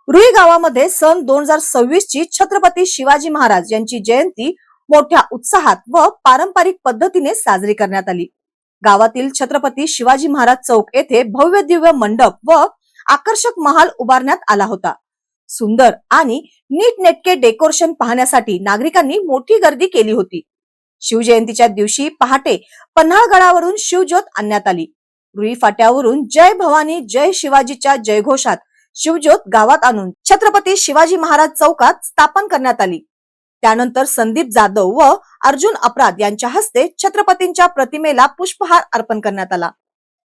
रुई गावामध्ये सन 2026 ची छत्रपती शिवाजी महाराज यांची जयंती मोठ्या उत्साहात व पारंपरिक पद्धतीने साजरी करण्यात आली। गावातील छत्रपती शिवाजी महाराज चौक येथे भव्य दिव्य मंडप व आकर्षक महाल उभारण्यात आला होता। सुंदर आणि नीटनेटके डेकोरेशन पाहण्यासाठी नागरिकांनी मोठी गर्दी केली होती। शिवजयंतीच्या दिवशी पहाटे पन्हाळगडावरून शिवज्योत आणण्यात आली। रुई फाट्यावरून जय भवानी जय शिवाजीच्या जयघोषात शिवज्योत गावात आणून छत्रपती शिवाजी महाराज चौकात स्थापन करण्यात आली। त्यानंतर संदीप जाधव व अर्जुन अपराध यांच्या हस्ते छत्रपतींच्या प्रतिमेला पुष्पहार अर्पण करण्यात आला।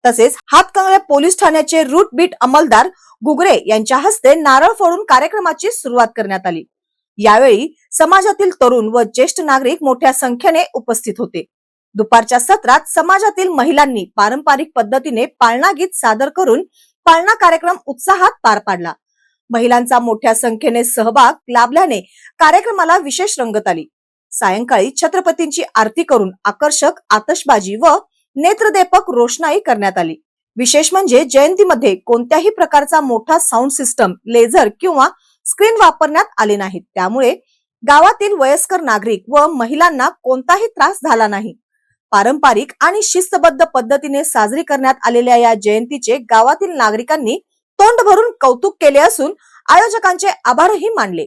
तसेच हातकणंगले पोलीस ठाण्याचे रूट बीट अंमलदार गुगरे यांच्या हस्ते नारळ फोडून कार्यक्रमाची सुरुवात करण्यात आली। यावेळी समाजातील तरुण व ज्येष्ठ नागरिक मोठ्या संख्येने उपस्थित होते। दुपारच्या सत्रात समाजातील महिलांनी पारंपरिक पद्धतीने पाळणा गीत सादर करून पाळणा कार्यक्रम उत्साहात पार पाडला। महिलांचा मोठ्या संख्येने सहभाग लाभल्याने कार्यक्रमाला विशेष रंगत आली। सायंकाळी छत्रपतींची आरती करून आकर्षक आतषबाजी व नेत्रदेपक रोषणाई करण्यात आली। विशेष म्हणजे जयंतीमध्ये कोणत्याही प्रकारचा मोठा साऊंड सिस्टम, लेझर किंवा स्क्रीन वापरण्यात आले नाहीत। त्यामुळे गावातील वयस्कर नागरिक व महिलांना कोणताही त्रास झाला नाही। पारंपरिक आणि शिस्तबद्ध पद्धतीने साजरी करण्यात आलेल्या या जयंतीचे गावातील नागरिकांनी तोंड भरून कौतुक केले असून आयोजकांचे आभारही मानले।